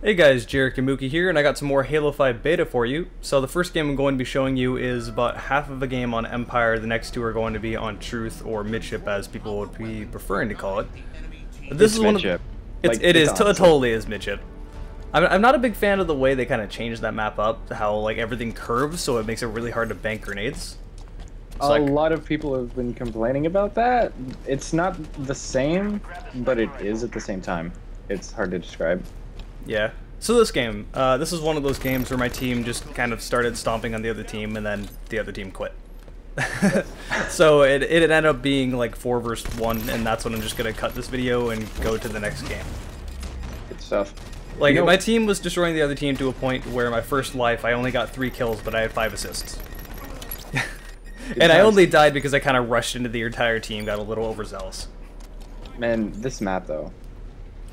Hey guys, Jericho here, and I got some more Halo 5 beta for you. So the first game I'm going to be showing you is about half of a game on Empire, the next two are going to be on Truth, or Midship as people would be preferring to call it. This is one of Midship. it totally is Midship. I'm not a big fan of the way they kind of changed that map up, how like everything curves, so it makes it really hard to bank grenades. A lot of people have been complaining about that. It's not the same, but it is at the same time. It's hard to describe. Yeah. So this game, this is one of those games where my team just kind of started stomping on the other team, and then the other team quit. So it ended up being like 4 versus 1, and that's when I'm just gonna cut this video and go to the next game. Good stuff. Like, my team was destroying the other team to a point where my first life I only got 3 kills, but I had 5 assists. And I only died because I kind of rushed into the entire team, got a little overzealous. Man, this map though,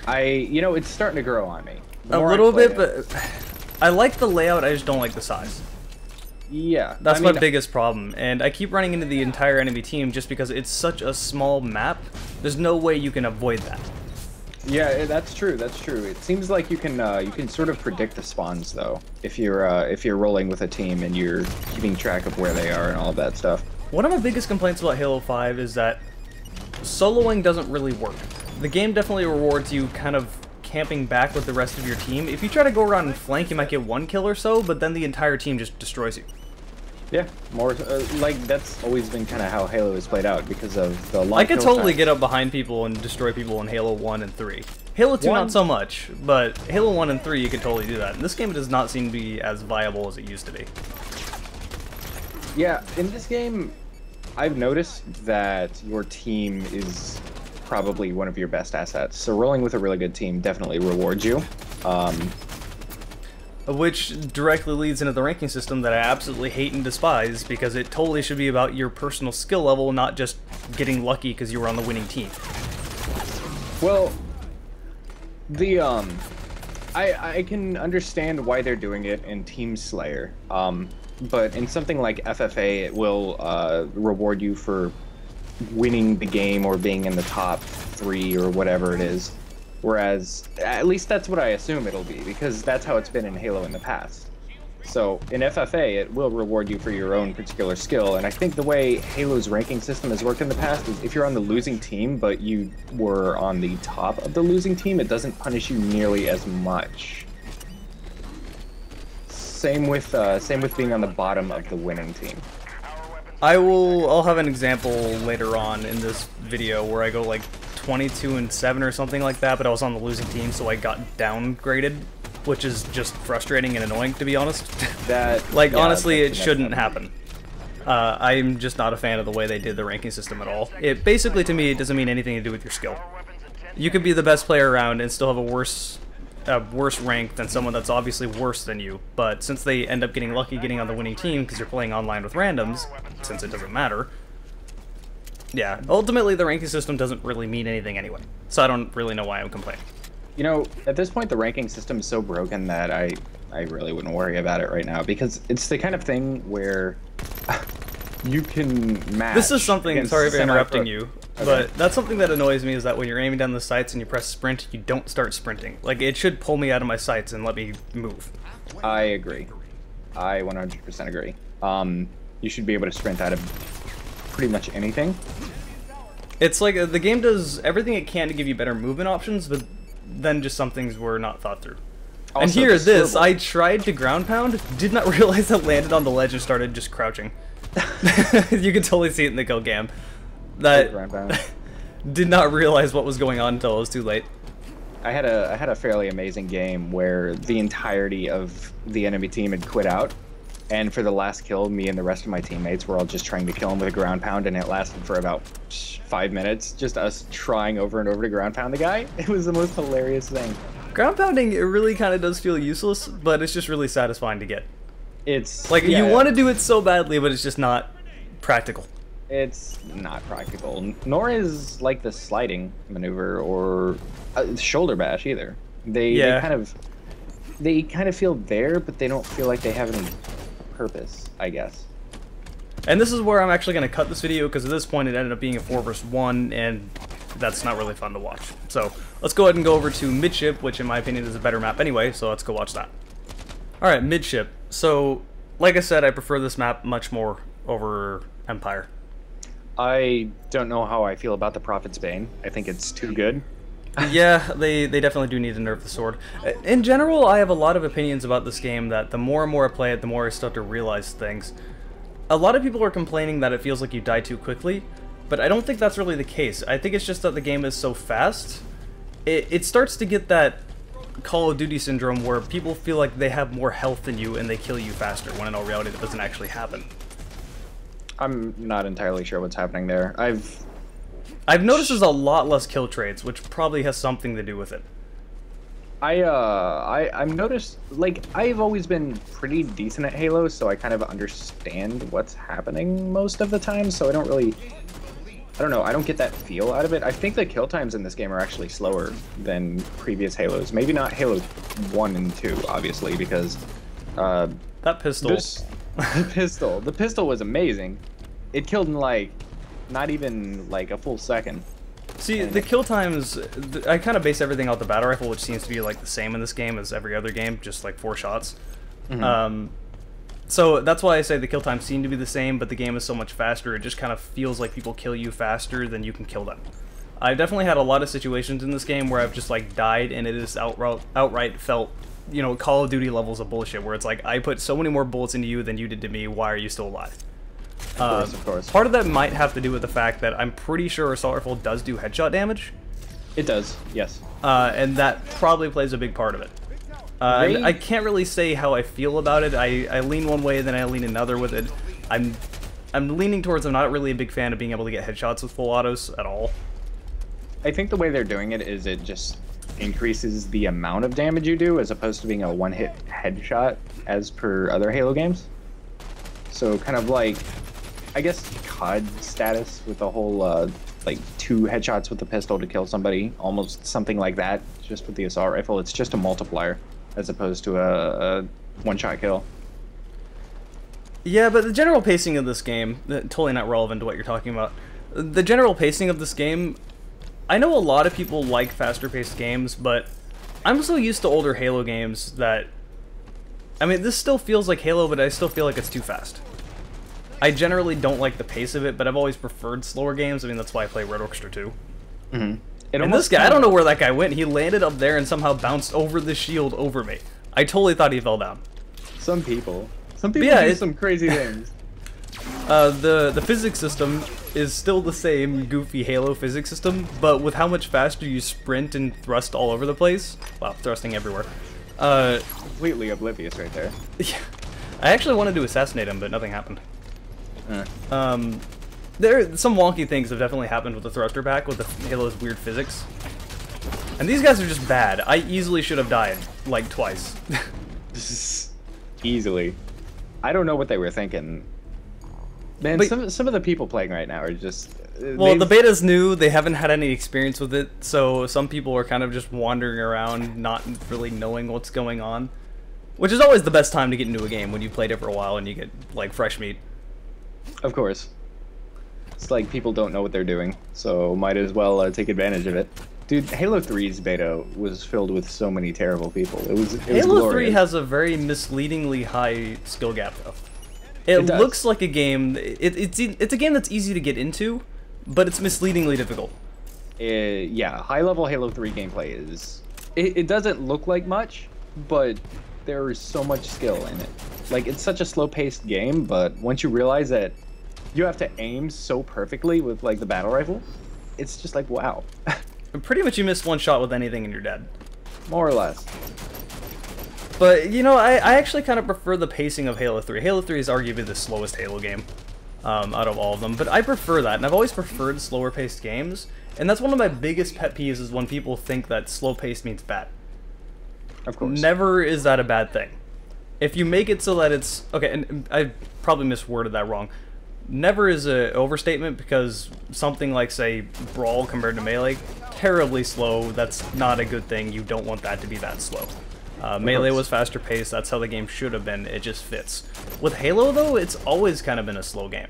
it's starting to grow on me. A little bit, but I like the layout, I just don't like the size. Yeah. That's my biggest problem, and I keep running into the entire enemy team just because it's such a small map. There's no way you can avoid that. Yeah, that's true. That's true. It seems like you can sort of predict the spawns though, if you're rolling with a team and you're keeping track of where they are and all of that stuff. One of my biggest complaints about Halo 5 is that soloing doesn't really work. The game definitely rewards you kind of camping back with the rest of your team. If you try to go around and flank, you might get 1 kill or so, but then the entire team just destroys you. Yeah, more like that's always been kind of how Halo has played out because of the long I could kill totally time. get up behind people and destroy people in Halo 1 and 3. Halo 2 not so much, but Halo 1 and 3 you could totally do that. And this game does not seem to be as viable as it used to be. Yeah, in this game, I've noticed that your team is probably one of your best assets. So rolling with a really good team definitely rewards you. Which directly leads into the ranking system that I absolutely hate and despise, because it totally should be about your personal skill level, not just getting lucky because you were on the winning team. Well, I can understand why they're doing it in Team Slayer, but in something like FFA, it will reward you for winning the game or being in the top 3 or whatever it is. Whereas, at least that's what I assume it'll be, because that's how it's been in Halo in the past. So, in FFA, it will reward you for your own particular skill, and I think the way Halo's ranking system has worked in the past is if you're on the losing team, but you were on the top of the losing team, it doesn't punish you nearly as much. Same with being on the bottom of the winning team. I'll have an example later on in this video where I go like 22-7 or something like that, but I was on the losing team, so I got downgraded, which is just frustrating and annoying, to be honest. Honestly, it shouldn't happen. I'm just not a fan of the way they did the ranking system at all. It basically, to me, it doesn't mean anything to do with your skill. You could be the best player around and still have a worse rank than someone that's obviously worse than you, but since they end up getting lucky getting on the winning team because you're playing online with randoms, since it doesn't matter, yeah, ultimately the ranking system doesn't really mean anything anyway, so I don't really know why I'm complaining. You know, at this point the ranking system is so broken that I really wouldn't worry about it right now, because it's the kind of thing where you can match. This is something, sorry for interrupting you, okay, but that's something that annoys me, is that when you're aiming down the sights and you press sprint, you don't start sprinting. Like, it should pull me out of my sights and let me move. I agree. I 100% agree. You should be able to sprint out of pretty much anything. It's like the game does everything it can to give you better movement options, but then just some things were not thought through. Also, and here, I tried to ground pound, did not realize I landed on the ledge and started just crouching. You can totally see it in the kill cam. Did not realize what was going on until it was too late. I had a fairly amazing game where the entirety of the enemy team had quit out, and for the last kill, me and the rest of my teammates were all just trying to kill him with a ground pound, and it lasted for about 5 minutes, just us trying over and over to ground pound the guy. It was the most hilarious thing. Ground pounding, it really kind of does feel useless, but it's just really satisfying to get. It's like, you want to do it so badly, but it's just not practical. It's not practical, nor is like the sliding maneuver or shoulder bash either. They kind of feel there, but they don't feel like they have any purpose, I guess. And this is where I'm actually going to cut this video, because at this point it ended up being a 4 versus 1, and that's not really fun to watch. So let's go ahead and go over to Midship, which in my opinion is a better map anyway, so let's go watch that. Alright, Midship. So, like I said, I prefer this map much more over Empire. I don't know how I feel about the Prophet's Bane. I think it's too good. Yeah, they definitely do need to nerf the sword. In general, I have a lot of opinions about this game that the more and more I play it, the more I start to realize things. A lot of people are complaining that it feels like you die too quickly, but I don't think that's really the case. I think it's just that the game is so fast. It starts to get that Call of Duty syndrome where people feel like they have more health than you and they kill you faster, when in all reality that doesn't actually happen. I'm not entirely sure what's happening there. I've noticed there's a lot less kill trades, which probably has something to do with it. I've noticed, like, I've always been pretty decent at Halo, so I kind of understand what's happening most of the time, so I don't know, I don't get that feel out of it. I think the kill times in this game are actually slower than previous Halos. Maybe not Halo 1 and 2, obviously, because that pistol. The pistol was amazing. It killed in, like, not even, like, a full second. See, the kill times, I kind of base everything off the battle rifle, which seems to be, like, the same in this game as every other game, just, like, 4 shots. Mm-hmm. So that's why I say the kill times seem to be the same, but the game is so much faster, it just kind of feels like people kill you faster than you can kill them. I've definitely had a lot of situations in this game where I've just, like, died, and it is outright felt, you know, Call of Duty levels of bullshit, where it's like, I put so many more bullets into you than you did to me, why are you still alive? Of course. Part of that might have to do with the fact that I'm pretty sure Assault Rifle does do headshot damage. It does, yes. And that probably plays a big part of it. I can't really say how I feel about it. I lean one way, then I lean another with it. I'm leaning towards I'm not really a big fan of being able to get headshots with full autos at all. I think the way they're doing it is it just increases the amount of damage you do as opposed to being a one-hit headshot as per other Halo games. So kind of like, I guess, COD status with the whole, like, 2 headshots with the pistol to kill somebody, almost something like that, just with the assault rifle. It's just a multiplier, as opposed to a one-shot kill. Yeah, but the general pacing of this game, totally not relevant to what you're talking about. The general pacing of this game, I know a lot of people like faster-paced games, but I'm so used to older Halo games that, I mean, this still feels like Halo, but I still feel like it's too fast. I generally don't like the pace of it, but I've always preferred slower games. I mean, that's why I play Red Orchestra 2. Mm-hmm. And this guy, I don't know where that guy went. He landed up there and somehow bounced over the shield over me. I totally thought he fell down. Some people do some crazy things. The physics system is still the same goofy Halo physics system, but with how much faster you sprint and thrust all over the place. Wow, thrusting everywhere. Completely oblivious right there. Yeah. I actually wanted to assassinate him, but nothing happened. There are some wonky things have definitely happened with the thruster pack with the Halo's weird physics. And these guys are just bad. I easily should have died, like, twice. Easily. I don't know what they were thinking. Man, but some of the people playing right now are just... Well, the beta's new, they haven't had any experience with it, so some people are kind of just wandering around, not really knowing what's going on. Which is always the best time to get into a game, when you've played it for a while and you get, like, fresh meat. Of course. It's like people don't know what they're doing, so might as well take advantage of it. Dude, Halo 3's beta was filled with so many terrible people. It was Halo glorious. 3 has a very misleadingly high skill gap, though. It looks like a game... It's a game that's easy to get into, but it's misleadingly difficult. Yeah, high-level Halo 3 gameplay is... It doesn't look like much, but there is so much skill in it. Like, it's such a slow-paced game, but once you realize that you have to aim so perfectly with, like, the battle rifle, it's just like, wow. Pretty much you miss one shot with anything and you're dead. More or less. But, you know, I actually kind of prefer the pacing of Halo 3. Halo 3 is arguably the slowest Halo game out of all of them, but I prefer that, and I've always preferred slower-paced games, and that's one of my biggest pet peeves is when people think that slow-paced means bad. Of course. Never is that a bad thing. If you make it so that it's... Okay, and I probably misworded that wrong. Never is an overstatement, because something like, say, Brawl compared to Melee, terribly slow, that's not a good thing. You don't want that to be that slow. Melee was faster paced, that's how the game should have been, it just fits. With Halo, though, it's always kind of been a slow game.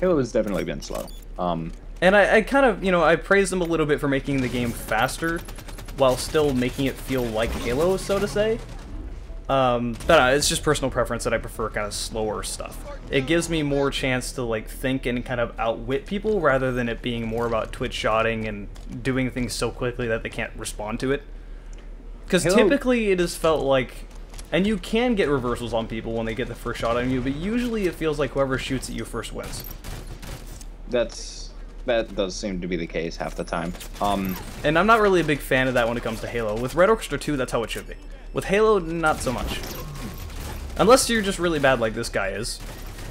Halo has definitely been slow. And I kind of, you know, I praised them a little bit for making the game faster while still making it feel like Halo, so to say. But it's just personal preference that I prefer kind of slower stuff. It gives me more chance to like think and kind of outwit people rather than it being more about twitch shotting and doing things so quickly that they can't respond to it. Because typically it has felt like, and you can get reversals on people when they get the first shot on you, but usually it feels like whoever shoots at you first wins. That does seem to be the case half the time. And I'm not really a big fan of that when it comes to Halo. With Red Orchestra 2, that's how it should be. With Halo, not so much. Unless you're just really bad like this guy is.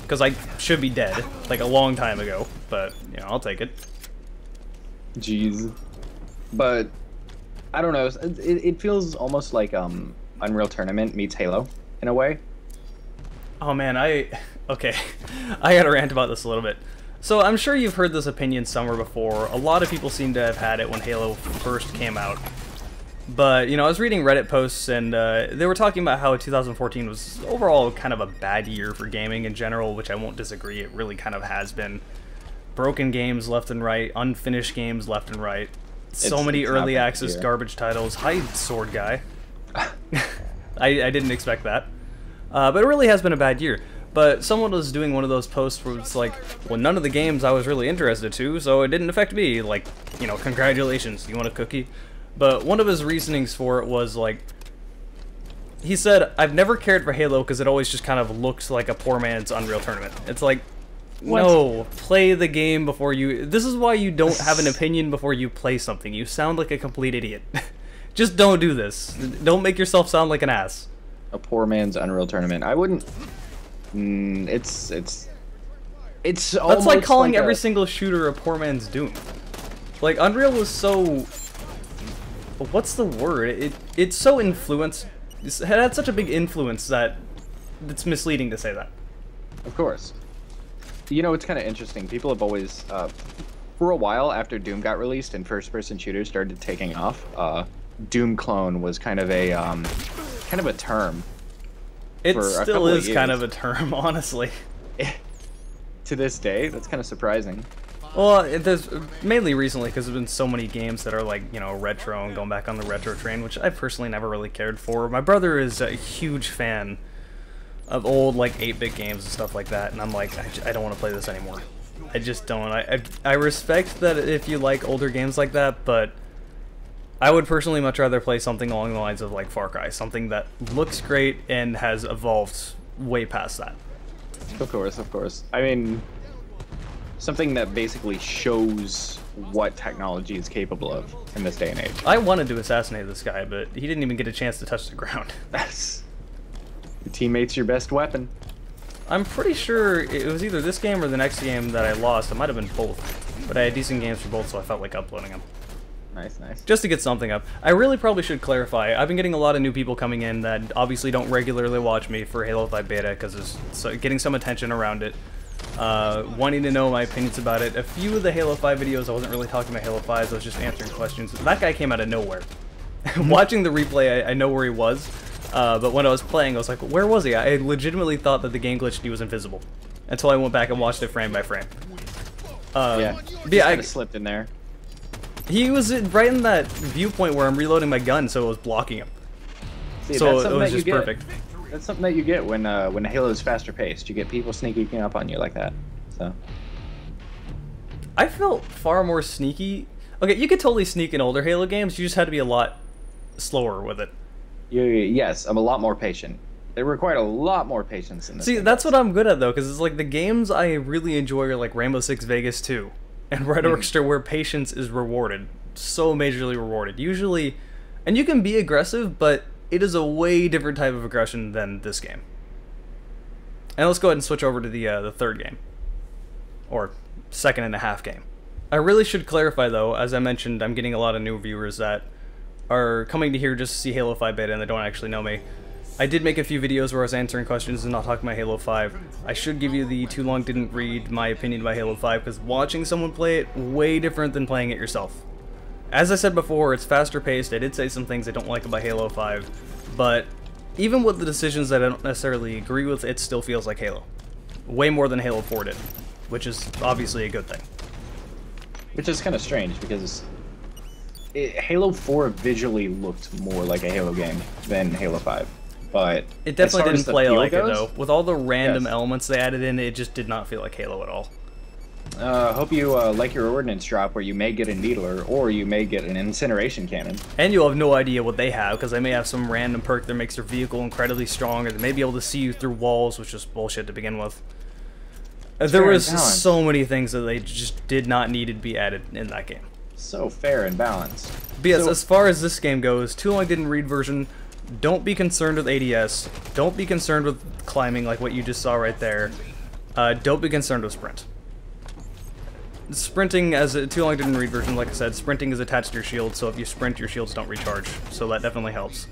Because I should be dead, like a long time ago. But, you know, I'll take it. Jeez. But, I don't know, it feels almost like Unreal Tournament meets Halo, in a way. Oh man, okay. I gotta rant about this a little bit. So I'm sure you've heard this opinion somewhere before. A lot of people seem to have had it when Halo first came out. But, you know, I was reading Reddit posts and they were talking about how 2014 was overall kind of a bad year for gaming in general, which I won't disagree. It really kind of has been. Broken games left and right, unfinished games left and right. So many early access garbage titles. Hi, Sword Guy. I didn't expect that. But it really has been a bad year. But someone was doing one of those posts where it's like, well, none of the games I was really interested to, so it didn't affect me. Like, you know, congratulations, you want a cookie? But one of his reasonings for it was like, he said, I've never cared for Halo because it always just kind of looked like a poor man's Unreal Tournament. It's like, what? No, play the game before you... This is why you don't have an opinion before you play something. You sound like a complete idiot. Just don't do this. Don't make yourself sound like an ass. A poor man's Unreal Tournament. I wouldn't... It's That's like calling every single shooter a poor man's Doom. Like, Unreal was so... What's the word? It's so influenced... It had such a big influence that it's misleading to say that. Of course. You know, it's kind of interesting. People have always... for a while after Doom got released and first-person shooters started taking off, Doom clone was kind of a term. It still is kind of a term, honestly. To this day, that's kind of surprising. Well, there's mainly recently because there's been so many games that are like, you know, retro and going back on the retro train, which I personally never really cared for. My brother is a huge fan of old, like, 8-bit games and stuff like that, and I'm like, I don't want to play this anymore. I just don't. I respect that if you like older games like that, but I would personally much rather play something along the lines of like Far Cry, something that looks great and has evolved way past that. Of course, of course. I mean, something that basically shows what technology is capable of in this day and age. I wanted to assassinate this guy, but he didn't even get a chance to touch the ground. That's... Your teammate's your best weapon. I'm pretty sure it was either this game or the next game that I lost. It might have been both, but I had decent games for both, so I felt like uploading them. Nice, nice. Just to get something up. I really probably should clarify. I've been getting a lot of new people coming in that obviously don't regularly watch me for Halo 5 Beta because there's getting some attention around it. Wanting to know my opinions about it. A few of the Halo 5 videos, I wasn't really talking about Halo 5, I was just answering questions. That guy came out of nowhere. Watching the replay, I know where he was, but when I was playing, I was like, where was he? I legitimately thought that the game glitched and he was invisible. Until I went back and watched it frame by frame. Yeah, I slipped in there. He was right in that viewpoint where I'm reloading my gun, so it was blocking him. See, so it was just perfect. That's something that you get when Halo is faster paced. You get people sneaking up on you like that. So I felt far more sneaky. Okay, you could totally sneak in older Halo games. You just had to be a lot slower with it. Yes, I'm a lot more patient. It required a lot more patience in this. See, that's what I'm good at though, because it's like the games I really enjoy are like Rainbow Six Vegas 2 and Red Orchestra, where patience is rewarded, so majorly rewarded. Usually, and you can be aggressive, but it is a way different type of aggression than this game. And let's go ahead and switch over to the third game, or second and a half game. I really should clarify though, as I mentioned, I'm getting a lot of new viewers that are coming to here just to see Halo 5 Beta and they don't actually know me. I did make a few videos where I was answering questions and not talking about Halo 5. I should give you the too long didn't read my opinion about Halo 5, because watching someone play it, way different than playing it yourself. As I said before, it's faster paced. I did say some things I don't like about Halo 5, but even with the decisions that I don't necessarily agree with, it still feels like Halo. Way more than Halo 4 did, which is obviously a good thing. which is kind of strange because Halo 4 visually looked more like a Halo game than Halo 5. But it definitely didn't play like goes, it though. With all the random elements they added in, it just did not feel like Halo at all. Hope you like your ordnance drop where you may get a needler or you may get an incineration cannon. And you'll have no idea what they have, because they may have some random perk that makes their vehicle incredibly strong, or they may be able to see you through walls, which is bullshit to begin with. There was so many things that they just did not need to be added in that game. So fair and balanced. But yes, as far as this game goes, Too Long Didn't Read version, don't be concerned with ADS, don't be concerned with climbing like what you just saw right there, don't be concerned with sprint. Sprinting, as a Too Long Didn't Read version, like I said, sprinting is attached to your shield, so if you sprint, your shields don't recharge, so that definitely helps.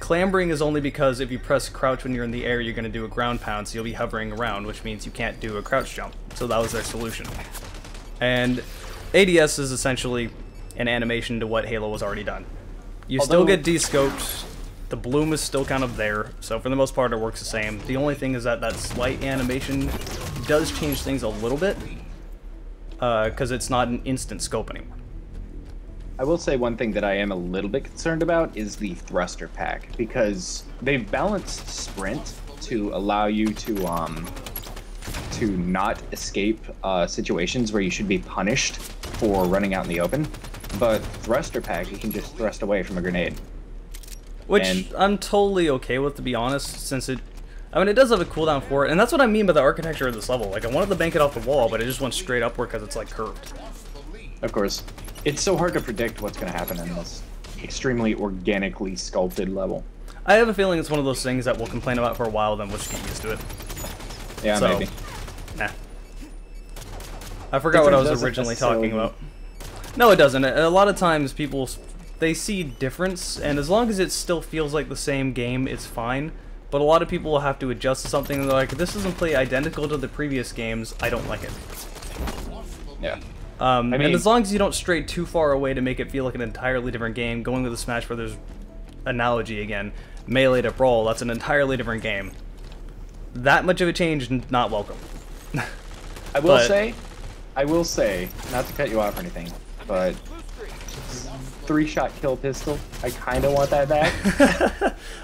Clambering is only because if you press crouch when you're in the air, you're going to do a ground pound, so you'll be hovering around, which means you can't do a crouch jump, so that was their solution. And ADS is essentially an animation to what Halo has already done. You still get descoped, the bloom is still kind of there, so for the most part it works the same. The only thing is that that slight animation does change things a little bit, because it's not an instant scope anymore. I will say one thing that I am a little bit concerned about is the thruster pack, because they've balanced sprint to allow you to not escape situations where you should be punished for running out in the open, but thruster pack, you can just thrust away from a grenade. Which I'm totally okay with, to be honest, since it does have a cooldown for it, and that's what I mean by the architecture of this level. Like, I wanted to bank it off the wall, but it just went straight upward because it's, like, curved. Of course. It's so hard to predict what's going to happen in this extremely organically sculpted level. I have a feeling it's one of those things that we'll complain about for a while, then we'll just get used to it. Yeah, so, maybe. Nah. I forgot what I was originally talking about. No, it doesn't. A lot of times people, they see difference, and as long as it still feels like the same game, it's fine. But a lot of people will have to adjust to something, and they're like, this doesn't play identical to the previous games, I don't like it. Yeah. And as long as you don't stray too far away to make it feel like an entirely different game, going with the Smash Brothers analogy again, Melee to Brawl, that's an entirely different game. That much of a change, not welcome. I will say, not to cut you off or anything, but 3-shot kill pistol, I kind of want that back.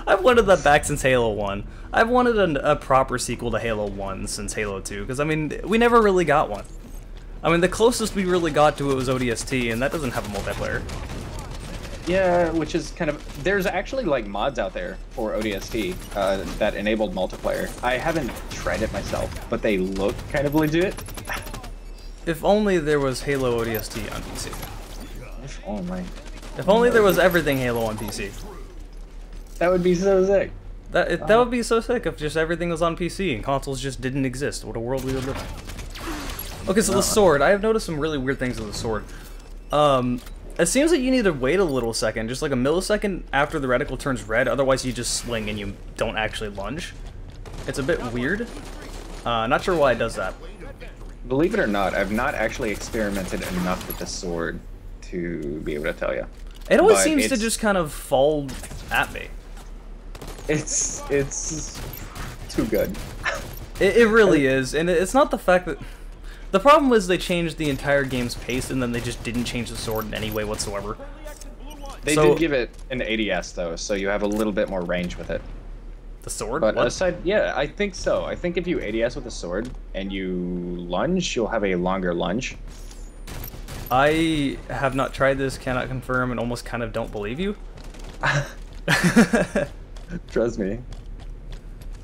I've wanted that back since Halo 1. I've wanted a proper sequel to Halo 1 since Halo 2, because, I mean, we never really got one. I mean, the closest we really got to it was ODST, and that doesn't have a multiplayer. Yeah, which is kind of... There's actually, like, mods out there for ODST that enabled multiplayer. I haven't tried it myself, but they look kind of legit. If only there was Halo ODST on PC. If only. If only there was everything Halo on PC. That would be so sick. That would be so sick if just everything was on PC and consoles just didn't exist. What a world we would live in. Okay, so the sword. I have noticed some really weird things with the sword. It seems like you need to wait a little second, just like a millisecond after the reticle turns red, otherwise you just swing and you don't actually lunge. It's a bit weird. Not sure why it does that. Believe it or not, I've not actually experimented enough with the sword to be able to tell you. It always seems to just kind of fall at me. It's too good. It really is, and it's not the fact that... The problem is they changed the entire game's pace, and then they just didn't change the sword in any way whatsoever. They did give it an ADS, though, so you have a little bit more range with it. The sword? But aside, yeah, I think so. I think if you ADS with a sword and you lunge, you'll have a longer lunge. I have not tried this, cannot confirm, and almost kind of don't believe you. Trust me.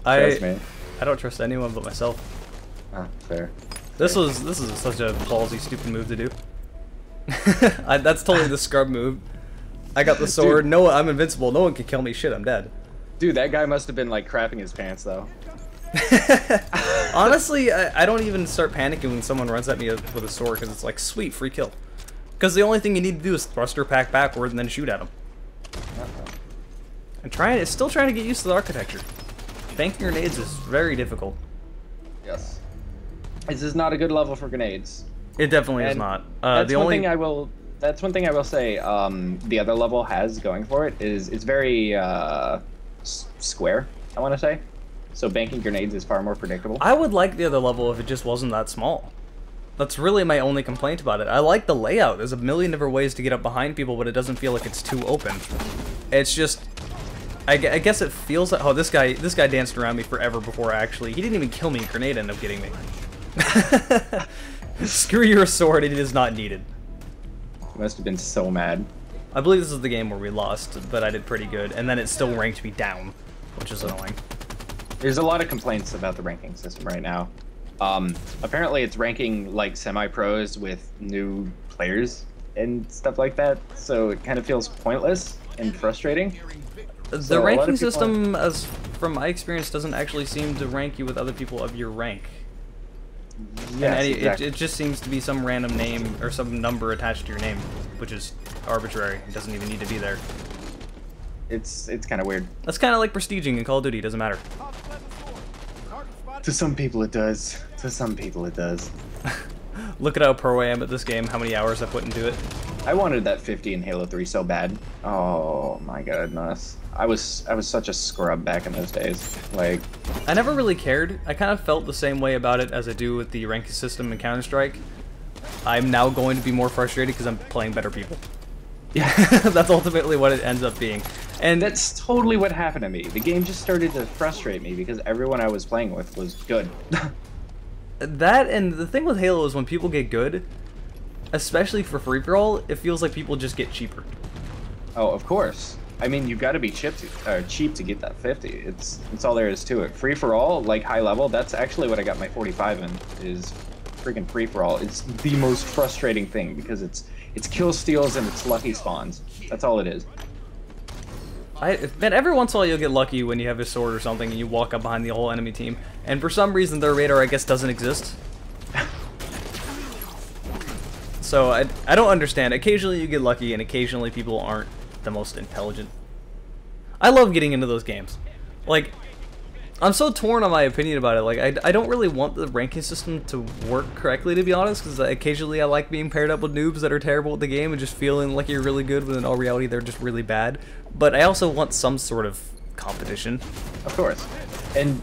Trust me. I don't trust anyone but myself. Ah, fair. This is such a ballsy, stupid move to do. That's totally the scrub move. I got the sword. Dude. No, I'm invincible. No one can kill me. Shit, I'm dead. Dude, that guy must have been like crapping his pants though. Honestly, I don't even start panicking when someone runs at me with a sword because it's like, sweet, free kill. Because the only thing you need to do is thruster pack backward and then shoot at them. I'm still trying to get used to the architecture. Banking grenades is very difficult. Yes. This is not a good level for grenades. It definitely is not. That's one thing I will say. The other level has going for it is it's very square, I want to say. So banking grenades is far more predictable. I would like the other level if it just wasn't that small. That's really my only complaint about it. I like the layout. There's a million different ways to get up behind people, but it doesn't feel like it's too open. It's just, I guess it feels like, oh, this guy danced around me forever before he didn't even kill me. Grenade ended up getting me. Screw your sword, it is not needed. You must have been so mad. I believe this is the game where we lost, but I did pretty good, and then it still ranked me down, which is annoying. There's a lot of complaints about the ranking system right now. Apparently it's ranking like semi-pros with new players and stuff like that, so it kind of feels pointless and frustrating. The ranking system, as from my experience, doesn't actually seem to rank you with other people of your rank. Yes, exactly. It just seems to be some random name or some number attached to your name, which is arbitrary. It doesn't even need to be there. It's kind of weird. That's kind of like prestiging in Call of Duty. It doesn't matter. To some people it does. To some people it does. Look at how pro I am at this game, how many hours I put into it. I wanted that 50 in Halo 3 so bad. Oh my goodness. I was such a scrub back in those days. Like, I never really cared. I kind of felt the same way about it as I do with the ranking system in Counter-Strike. I'm now going to be more frustrated because I'm playing better people. yeah. That's ultimately what it ends up being. And That's totally what happened to me. The game just started to frustrate me because everyone I was playing with was good. that, and the thing with Halo is when people get good, especially for free-for-all, it feels like people just get cheaper. Oh, of course. I mean, you've got to be cheap to get that 50. It's all there is to it. Free for all, like high level, that's actually what I got my 45 in, is freaking free for all. It's the most frustrating thing because it's kill steals and it's lucky spawns. That's all it is. Man, every once in a while you'll get lucky when you have a sword or something and you walk up behind the whole enemy team, and for some reason their radar, I guess, doesn't exist. So I don't understand. Occasionally you get lucky and occasionally people aren't the most intelligent. I love getting into those games. Like, I'm so torn on my opinion about it. Like, I don't really want the ranking system to work correctly, to be honest, because occasionally I like being paired up with noobs that are terrible at the game and just feeling like you're really good when in all reality they're just really bad. But I also want some sort of competition. Of course. And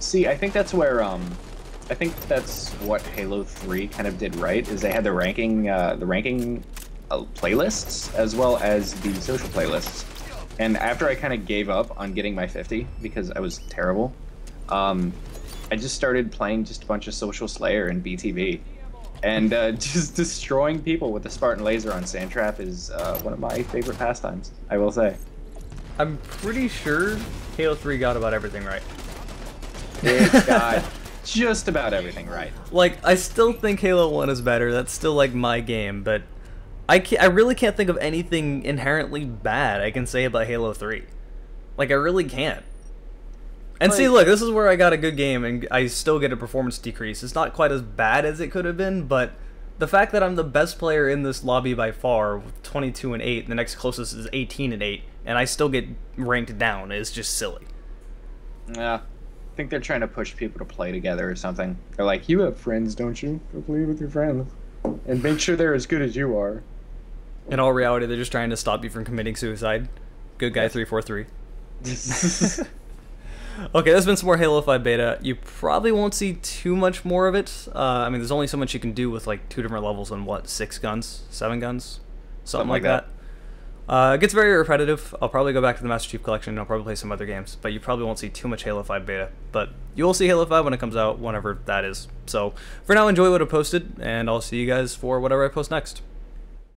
see, I think that's where I think that's what Halo 3 kind of did right, is they had the ranking playlists as well as the social playlists. And after I kind of gave up on getting my 50 because I was terrible, I just started playing just a bunch of Social Slayer and BTB. And just destroying people with the Spartan laser on Sandtrap is one of my favorite pastimes, I will say. I'm pretty sure Halo 3 got about everything right. It got just about everything right. Like, I still think Halo 1 is better. That's still, like, my game, but I really can't think of anything inherently bad I can say about Halo 3. Like, I really can't. And see, look, this is where I got a good game and I still get a performance decrease. It's not quite as bad as it could have been, but the fact that I'm the best player in this lobby by far, with 22 and 8, and the next closest is 18 and 8, and I still get ranked down is just silly. Yeah. I think they're trying to push people to play together or something. They're like, you have friends, don't you? Go play with your friends. And make sure they're as good as you are. In all reality, they're just trying to stop you from committing suicide. Good guy 343. Okay, there's been some more Halo 5 beta. You probably won't see too much more of it. I mean, there's only so much you can do with like 2 different levels and what, 6 guns? 7 guns? Something like that. It gets very repetitive. I'll probably go back to the Master Chief Collection and I'll probably play some other games, but you probably won't see too much Halo 5 beta. But you will see Halo 5 when it comes out, whenever that is. So, for now, enjoy what I posted, and I'll see you guys for whatever I post next.